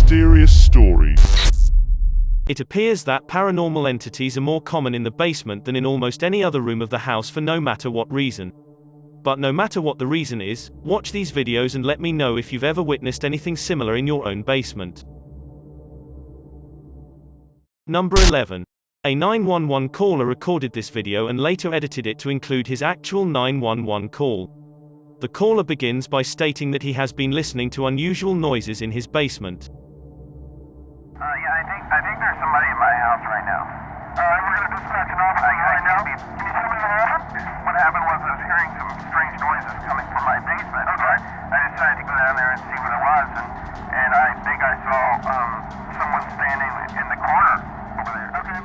mysterious story. It appears that paranormal entities are more common in the basement than in almost any other room of the house for no matter what reason. But no matter what the reason is, watch these videos and let me know if you've ever witnessed anything similar in your own basement. Number 11. A 911 caller recorded this video and later edited it to include his actual 911 call. The caller begins by stating that he has been listening to unusual noises in his basement. I think there's somebody in my house right now. Alright, we're going to dispatch an officer right now. Can you tell me what happened? What happened was I was hearing some strange noises coming from my basement. Okay. I decided to go down there and see what it was, and I think I saw someone standing in the corner over there. Okay.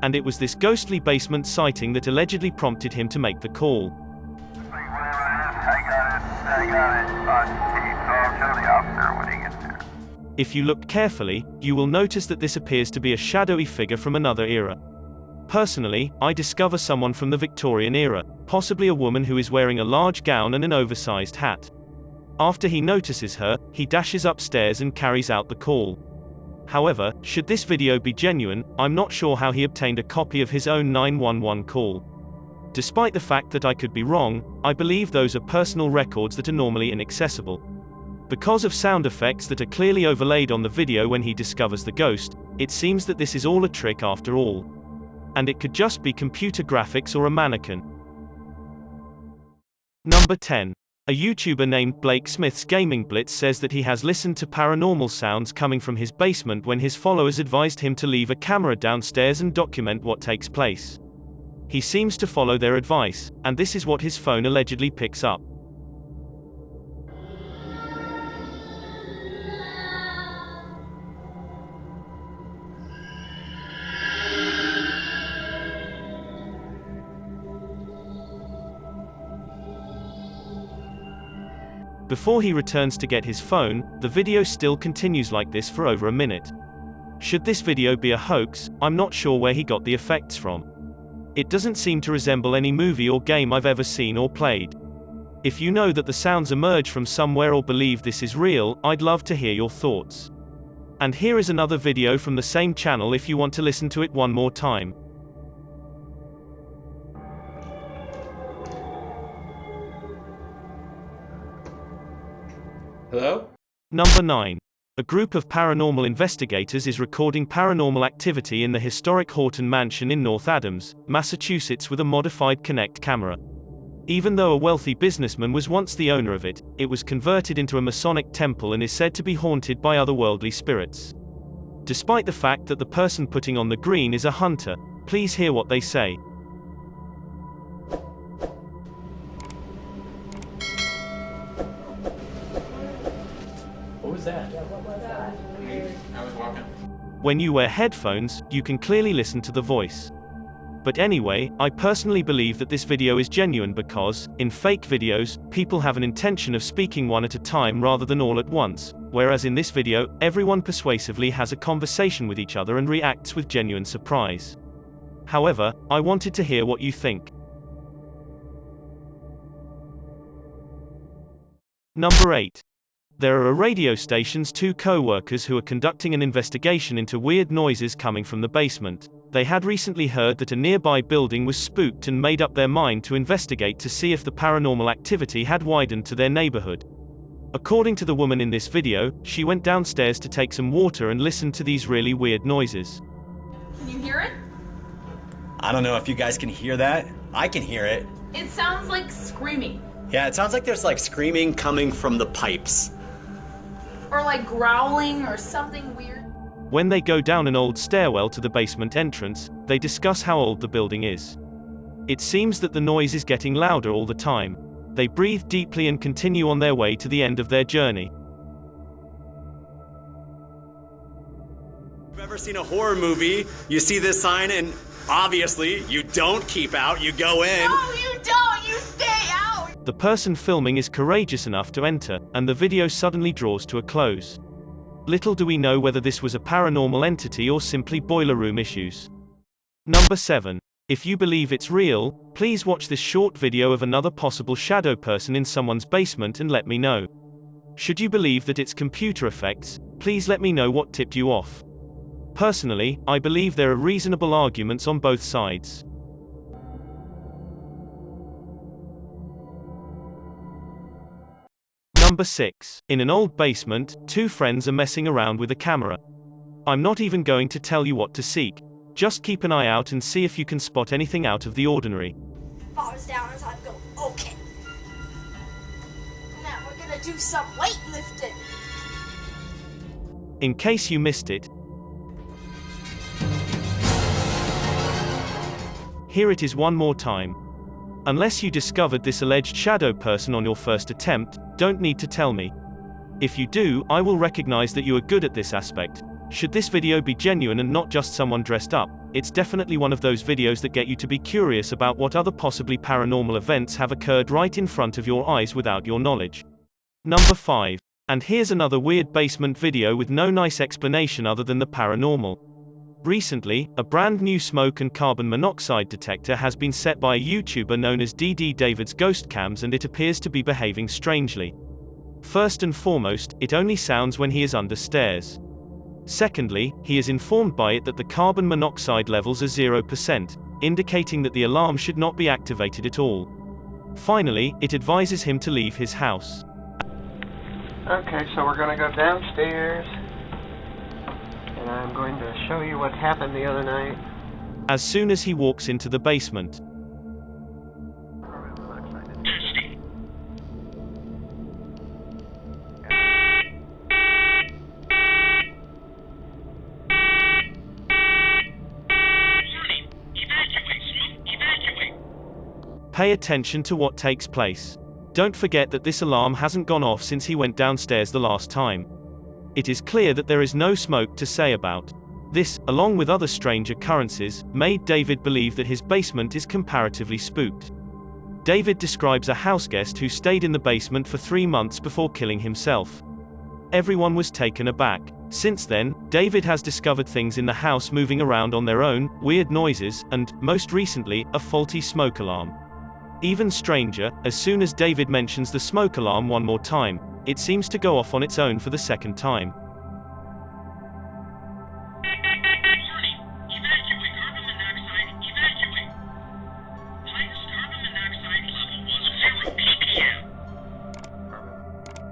And it was this ghostly basement sighting that allegedly prompted him to make the call. Whatever it is, I got it on tape, so I'll show the officer when he gets there. If you look carefully, you will notice that this appears to be a shadowy figure from another era. Personally, I discover someone from the Victorian era, possibly a woman who is wearing a large gown and an oversized hat. After he notices her, he dashes upstairs and carries out the call. However, should this video be genuine, I'm not sure how he obtained a copy of his own 911 call. Despite the fact that I could be wrong, I believe those are personal records that are normally inaccessible. Because of sound effects that are clearly overlaid on the video when he discovers the ghost, it seems that this is all a trick after all. And it could just be computer graphics or a mannequin. Number 10. A YouTuber named Blake Smith's Gaming Blitz says that he has listened to paranormal sounds coming from his basement when his followers advised him to leave a camera downstairs and document what takes place. He seems to follow their advice, and this is what his phone allegedly picks up. Before he returns to get his phone, the video still continues like this for over a minute. Should this video be a hoax, I'm not sure where he got the effects from. It doesn't seem to resemble any movie or game I've ever seen or played. If you know that the sounds emerge from somewhere or believe this is real, I'd love to hear your thoughts. And here is another video from the same channel if you want to listen to it one more time. Hello? Number 9. A group of paranormal investigators is recording paranormal activity in the historic Horton Mansion in North Adams, Massachusetts with a modified Kinect camera. Even though a wealthy businessman was once the owner of it, it was converted into a Masonic temple and is said to be haunted by otherworldly spirits. Despite the fact that the person putting on the green is a hunter, please hear what they say. What was that? I was walking. When you wear headphones, you can clearly listen to the voice. But anyway, I personally believe that this video is genuine because, in fake videos, people have an intention of speaking one at a time rather than all at once, whereas in this video, everyone persuasively has a conversation with each other and reacts with genuine surprise. However, I wanted to hear what you think. Number 8. There are a radio station's two co-workers who are conducting an investigation into weird noises coming from the basement. They had recently heard that a nearby building was spooked and made up their mind to investigate to see if the paranormal activity had widened to their neighborhood. According to the woman in this video, she went downstairs to take some water and listened to these really weird noises. Can you hear it? I don't know if you guys can hear that. I can hear it. It sounds like screaming. Yeah, it sounds like there's like screaming coming from the pipes. Or like growling or something weird. When they go down an old stairwell to the basement entrance, they discuss how old the building is. It seems that the noise is getting louder all the time. They breathe deeply and continue on their way to the end of their journey. If you've ever seen a horror movie, you see this sign and obviously you don't keep out, you go in. No, you don't! You stay out! The person filming is courageous enough to enter, and the video suddenly draws to a close. Little do we know whether this was a paranormal entity or simply boiler room issues. Number 7. If you believe it's real, please watch this short video of another possible shadow person in someone's basement and let me know. Should you believe that it's computer effects, Please let me know what tipped you off. Personally, I believe there are reasonable arguments on both sides. Number 6. In an old basement, two friends are messing around with a camera. I'm not even going to tell you what to seek. Just keep an eye out and see if you can spot anything out of the ordinary. Falls down as I go, okay. Now we're gonna do some weightlifting. In case you missed it, here it is one more time. Unless you discovered this alleged shadow person on your first attempt, don't need to tell me. If you do, I will recognize that you are good at this aspect. Should this video be genuine and not just someone dressed up, it's definitely one of those videos that get you to be curious about what other possibly paranormal events have occurred right in front of your eyes without your knowledge. Number 5. And here's another weird basement video with no nice explanation other than the paranormal. Recently, a brand new smoke and carbon monoxide detector has been set by a YouTuber known as DD David's Ghost Cams, and it appears to be behaving strangely. First and foremost, it only sounds when he is under stairs. Secondly, he is informed by it that the carbon monoxide levels are 0%, indicating that the alarm should not be activated at all. Finally, it advises him to leave his house. Okay, so we're going to go downstairs, and I'm going to show you what happened the other night. As soon as he walks into the basement, pay attention to what takes place. Don't forget that this alarm hasn't gone off since he went downstairs the last time. It is clear that there is no smoke to say about. This, along with other strange occurrences, made David believe that his basement is comparatively spooked. David describes a houseguest who stayed in the basement for 3 months before killing himself. Everyone was taken aback. Since then, David has discovered things in the house moving around on their own, weird noises, and, most recently, a faulty smoke alarm. Even stranger, as soon as David mentions the smoke alarm one more time, it seems to go off on its own for the second time.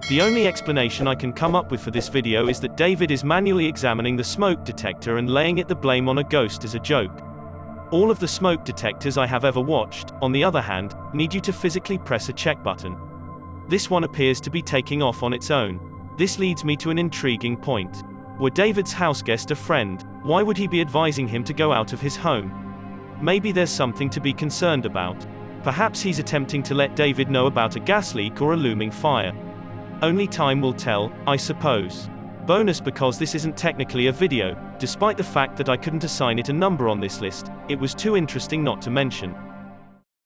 The only explanation I can come up with for this video is that David is manually examining the smoke detector and laying it the blame on a ghost as a joke. All of the smoke detectors I have ever watched, on the other hand, need you to physically press a check button. This one appears to be taking off on its own. This leads me to an intriguing point. Were David's houseguest a friend? Why would he be advising him to go out of his home? Maybe there's something to be concerned about. Perhaps he's attempting to let David know about a gas leak or a looming fire. Only time will tell, I suppose. Bonus because this isn't technically a video, despite the fact that I couldn't assign it a number on this list, it was too interesting not to mention.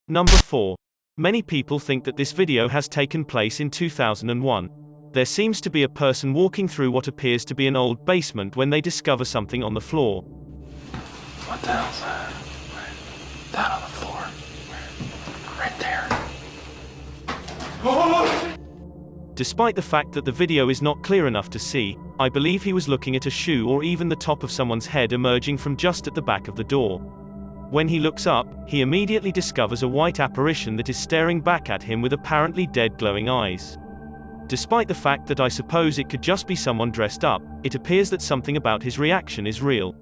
Number 4. Many people think that this video has taken place in 2001. There seems to be a person walking through what appears to be an old basement when they discover something on the floor. What the hell's that? That on the floor. Right there. Oh! Despite the fact that the video is not clear enough to see, I believe he was looking at a shoe or even the top of someone's head emerging from just at the back of the door. When he looks up, he immediately discovers a white apparition that is staring back at him with apparently dead glowing eyes. Despite the fact that I suppose it could just be someone dressed up, it appears that something about his reaction is real.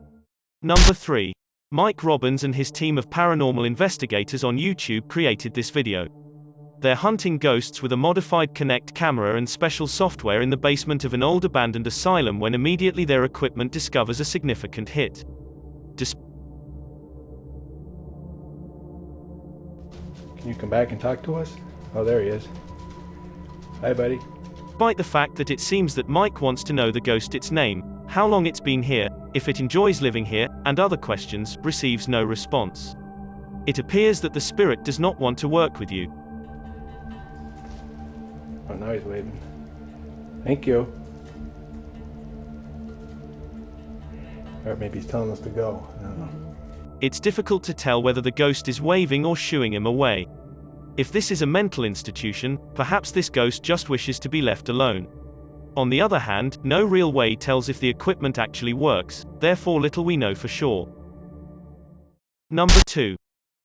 Number 3. Mike Robbins and his team of paranormal investigators on YouTube created this video. They're hunting ghosts with a modified Kinect camera and special software in the basement of an old abandoned asylum when immediately their equipment discovers a significant hit. Can you come back and talk to us? Oh, there he is. Hi, buddy. Despite the fact that it seems that Mike wants to know the ghost its name, how long it's been here, if it enjoys living here, and other questions, receives no response. It appears that the spirit does not want to work with you. Oh, now he's waving. Thank you. Or maybe he's telling us to go. I don't know. It's difficult to tell whether the ghost is waving or shooing him away. If this is a mental institution, perhaps this ghost just wishes to be left alone. On the other hand, no real way tells if the equipment actually works, therefore little we know for sure. Number 2.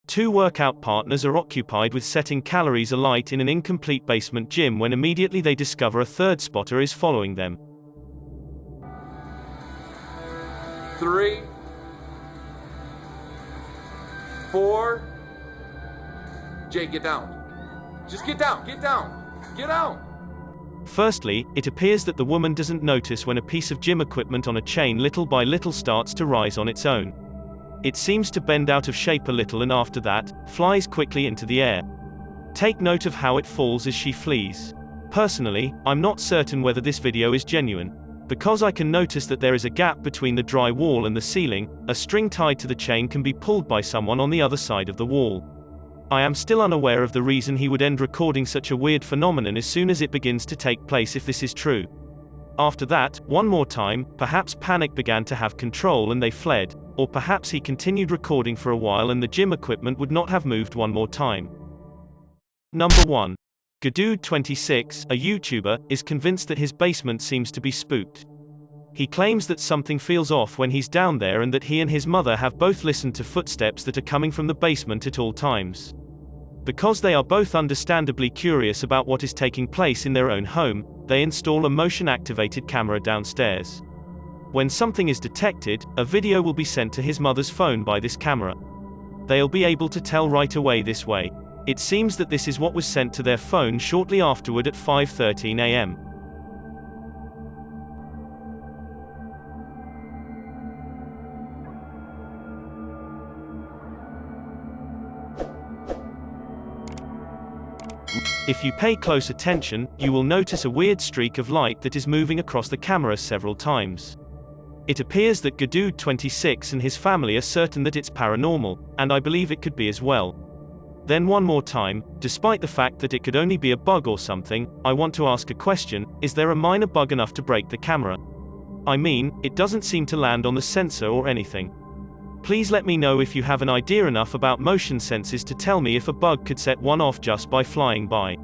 Two workout partners are occupied with setting calories alight in an incomplete basement gym when immediately they discover a third spotter is following them. 3, 4. Jay, get down. Just get down, get down, get down. Firstly, it appears that the woman doesn't notice when a piece of gym equipment on a chain little by little starts to rise on its own. It seems to bend out of shape a little and after that, flies quickly into the air. Take note of how it falls as she flees. Personally, I'm not certain whether this video is genuine. Because I can notice that there is a gap between the dry wall and the ceiling, a string tied to the chain can be pulled by someone on the other side of the wall. I am still unaware of the reason he would end recording such a weird phenomenon as soon as it begins to take place if this is true. After that, one more time, perhaps panic began to have control and they fled, or perhaps he continued recording for a while and the gym equipment would not have moved one more time. Number 1. Gadude26, a YouTuber, is convinced that his basement seems to be spooked. He claims that something feels off when he's down there and that he and his mother have both listened to footsteps that are coming from the basement at all times. Because they are both understandably curious about what is taking place in their own home, they install a motion-activated camera downstairs. When something is detected, a video will be sent to his mother's phone by this camera. They'll be able to tell right away this way. It seems that this is what was sent to their phone shortly afterward at 5:13 a.m. If you pay close attention, you will notice a weird streak of light that is moving across the camera several times. It appears that Gadude26 and his family are certain that it's paranormal, and I believe it could be as well. Then one more time, despite the fact that it could only be a bug or something, I want to ask a question: is there a minor bug enough to break the camera? I mean, it doesn't seem to land on the sensor or anything. Please let me know if you have an idea enough about motion sensors to tell me if a bug could set one off just by flying by.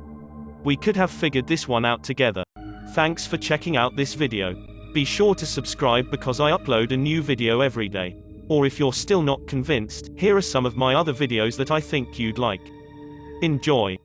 We could have figured this one out together. Thanks for checking out this video. Be sure to subscribe because I upload a new video every day. Or if you're still not convinced, here are some of my other videos that I think you'd like. Enjoy.